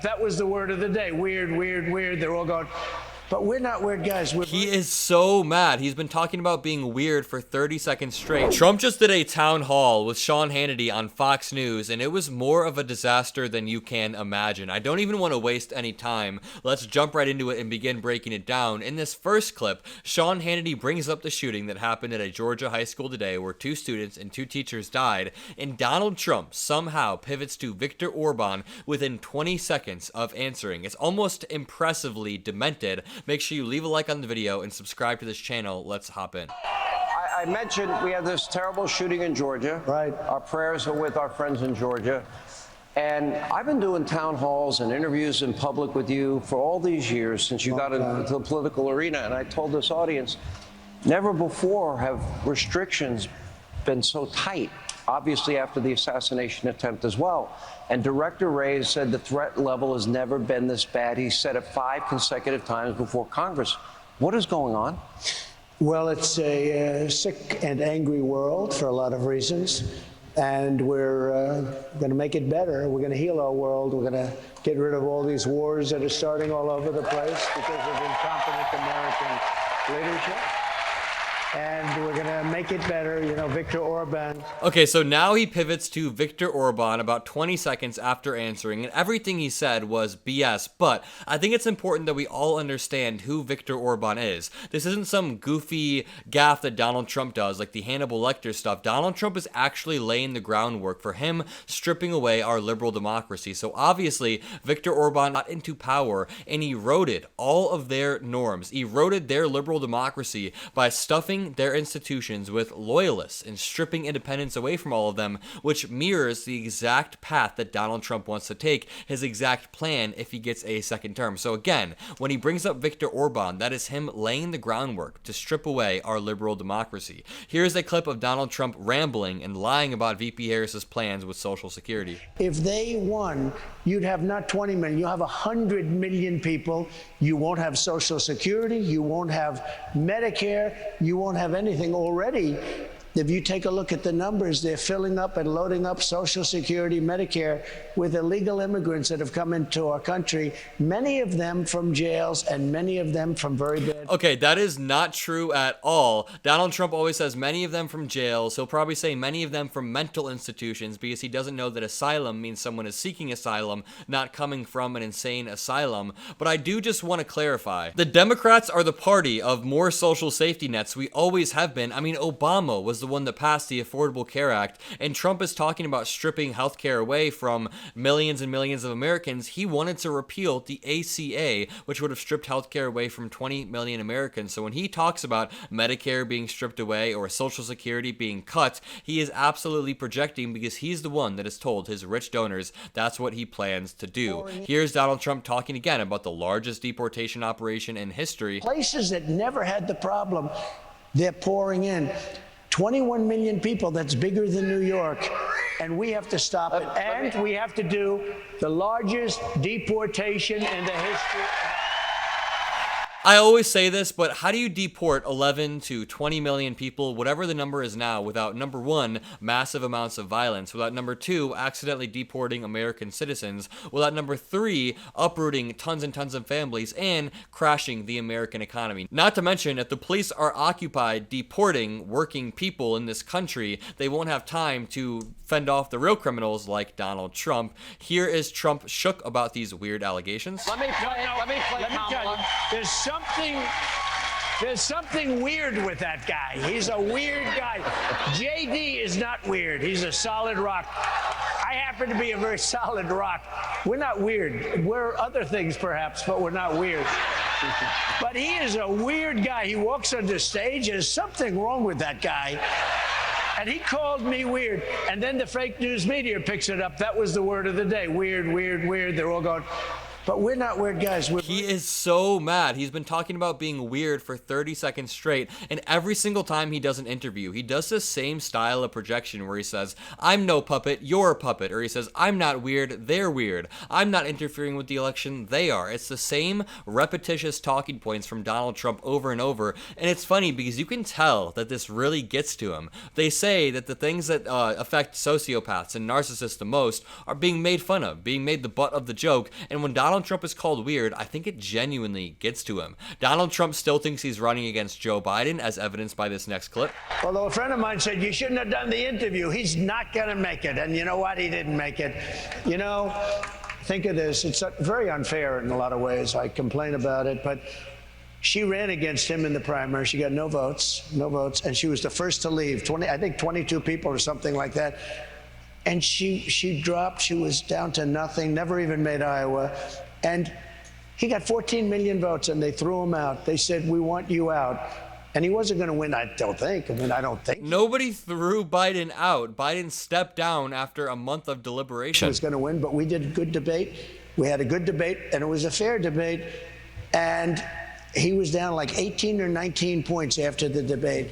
That was the word of the day. Weird, weird, weird. They're all going, but we're not weird guys. He is so mad. He's been talking about being weird for 30 seconds straight. Trump just did a town hall with Sean Hannity on Fox News, and it was more of a disaster than you can imagine. I don't even want to waste any time. Let's jump right into it and begin breaking it down. In this first clip, Sean Hannity brings up the shooting that happened at a Georgia high school today where 2 students and 2 teachers died, and Donald Trump somehow pivots to Viktor Orban within 20 seconds of answering. It's almost impressively demented. Make sure you leave a like on the video and subscribe to this channel. Let's hop in. I mentioned we had this terrible shooting in Georgia. Right. Our prayers are with our friends in Georgia. And I've been doing town halls and interviews in public with you for all these years since you got into the political arena. And I told this audience, never before have restrictions been so tight. Obviously after the assassination attempt as well. And Director Wray said the threat level has never been this bad. He said it 5 consecutive times before Congress. What is going on? Well, it's a sick and angry world for a lot of reasons. And we're going to make it better. We're going to heal our world. We're going to get rid of all these wars that are starting all over the place because of incompetent American leadership. And we're going to make it better, you know, Viktor Orban. Okay, so now he pivots to Viktor Orban about 20 seconds after answering, and everything he said was BS, but I think it's important that we all understand who Viktor Orban is. This isn't some goofy gaffe that Donald Trump does, like the Hannibal Lecter stuff. Donald Trump is actually laying the groundwork for him stripping away our liberal democracy. So obviously, Viktor Orban got into power and eroded all of their norms, eroded their liberal democracy by stuffing their institutions with loyalists and stripping independence away from all of them, which mirrors the exact path that Donald Trump wants to take, his exact plan if he gets a second term. So again, when he brings up Viktor Orban, that is him laying the groundwork to strip away our liberal democracy. Here's a clip of Donald Trump rambling and lying about VP Harris's plans with Social Security. If they won, you'd have not 20 million, you have 100 million people. You won't have Social Security, you won't have Medicare, you won't have anything already. If you take a look at the numbers, they're filling up and loading up Social Security, Medicare with illegal immigrants that have come into our country, many of them from jails and many of them from very bad. Okay, that is not true at all. Donald Trump always says many of them from jails. He'll probably say many of them from mental institutions because he doesn't know that asylum means someone is seeking asylum, not coming from an insane asylum. But I do just want to clarify. The Democrats are the party of more social safety nets. We always have been. I mean, Obama was the one that passed the Affordable Care Act, and Trump is talking about stripping healthcare away from millions and millions of Americans. He wanted to repeal the ACA, which would have stripped healthcare away from 20 million Americans. So when he talks about Medicare being stripped away or Social Security being cut, he is absolutely projecting because he's the one that has told his rich donors that's what he plans to do. Here's Donald Trump talking again about the largest deportation operation in history. Places that never had the problem, they're pouring in. 21 million people, that's bigger than New York, and we have to stop it. And we have to do the largest deportation in the history. I always say this, but how do you deport 11 to 20 million people, whatever the number is now, without, number one, massive amounts of violence, without, number two, accidentally deporting American citizens, without, number three, uprooting tons and tons of families, and crashing the American economy? Not to mention, if the police are occupied deporting working people in this country, they won't have time to fend off the real criminals like Donald Trump. Here is Trump shook about these weird allegations. Let me play tell you, there's something weird with that guy. He's a weird guy. JD is not weird. He's a solid rock. I happen to be a very solid rock. We're not weird. We're other things perhaps, but we're not weird. But he is a weird guy. He walks on the stage. There's something wrong with that guy. And he called me weird. And then the fake news media picks it up. That was the word of the day. Weird, weird, weird. They're all going, But we're not weird guys. He is so mad. He's been talking about being weird for 30 seconds straight, and every single time he does an interview, he does the same style of projection where he says, I'm no puppet, you're a puppet, or he says, I'm not weird, they're weird. I'm not interfering with the election, they are. It's the same repetitious talking points from Donald Trump over and over, and it's funny because you can tell that this really gets to him. They say that the things that affect sociopaths and narcissists the most are being made fun of, being made the butt of the joke, and when Donald Trump is called weird, I think it genuinely gets to him. Donald Trump still thinks he's running against Joe Biden, as evidenced by this next clip. Although a friend of mine said, you shouldn't have done the interview. He's not going to make it. And you know what? He didn't make it. You know, think of this. It's very unfair in a lot of ways. I complain about it, but she ran against him in the primary. She got no votes, and she was the first to leave. I think 22 people or something like that. And she dropped. She was down to nothing, never even made Iowa. And he got 14 million votes, and they threw him out. They said, we want you out. And he wasn't going to win, I don't think. I don't think. Nobody threw Biden out. Biden stepped down after a month of deliberation. He was going to win, but we did a good debate. We had a good debate, and it was a fair debate. And he was down like 18 or 19 points after the debate.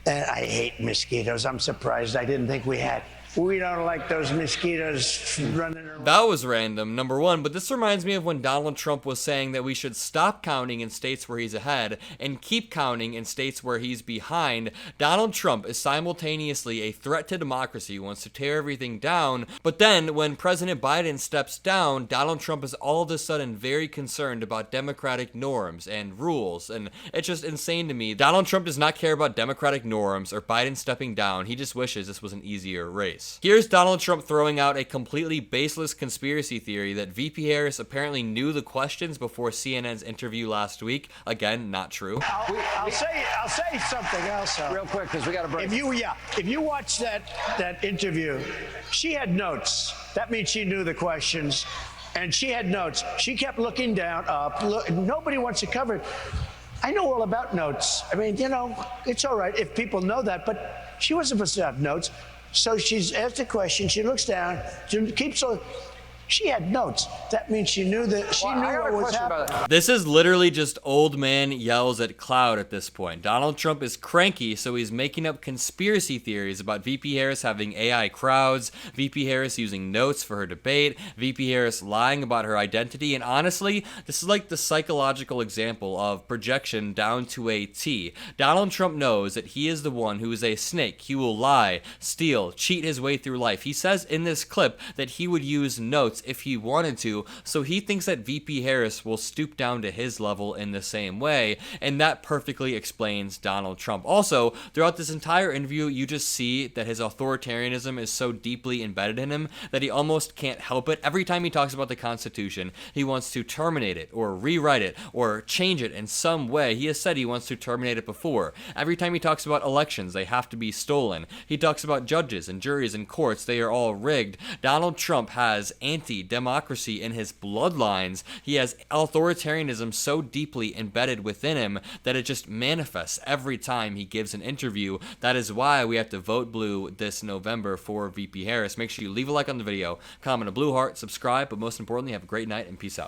And I hate mosquitoes. I'm surprised I didn't think we had. We don't like those mosquitoes running around. That was random, number one, but this reminds me of when Donald Trump was saying that we should stop counting in states where he's ahead and keep counting in states where he's behind. Donald Trump is simultaneously a threat to democracy, wants to tear everything down, but then when President Biden steps down, Donald Trump is all of a sudden very concerned about democratic norms and rules, and it's just insane to me. Donald Trump does not care about democratic norms or Biden stepping down. He just wishes this was an easier race. Here's Donald Trump throwing out a completely baseless conspiracy theory that VP Harris apparently knew the questions before CNN's interview last week. Again, not true. I'll say something else. Real quick, because we got a break. If you watch that interview, she had notes. That means she knew the questions, and she had notes. She kept looking down, up. Nobody wants to cover it. I know all about notes. I mean, you know, it's all right if people know that, but she wasn't supposed to have notes. So she's asked a question. She looks down. She keeps. She had notes. That means she knew that she knew what was happening. This is literally just old man yells at cloud at this point. Donald Trump is cranky, so he's making up conspiracy theories about VP Harris having AI crowds, VP Harris using notes for her debate, VP Harris lying about her identity, and honestly, this is like the psychological example of projection down to a T. Donald Trump knows that he is the one who is a snake. He will lie, steal, cheat his way through life. He says in this clip that he would use notes if he wanted to, so he thinks that VP Harris will stoop down to his level in the same way, and that perfectly explains Donald Trump. Also, throughout this entire interview, you just see that his authoritarianism is so deeply embedded in him that he almost can't help it. Every time he talks about the Constitution, he wants to terminate it, or rewrite it, or change it in some way. He has said he wants to terminate it before. Every time he talks about elections, they have to be stolen. He talks about judges and juries and courts, they are all rigged. Donald Trump has anti-democracy in his bloodlines. He has authoritarianism so deeply embedded within him that it just manifests every time he gives an interview. That is why we have to vote blue this November for VP Harris. Make sure you leave a like on the video, comment a blue heart, subscribe, but most importantly, have a great night and peace out.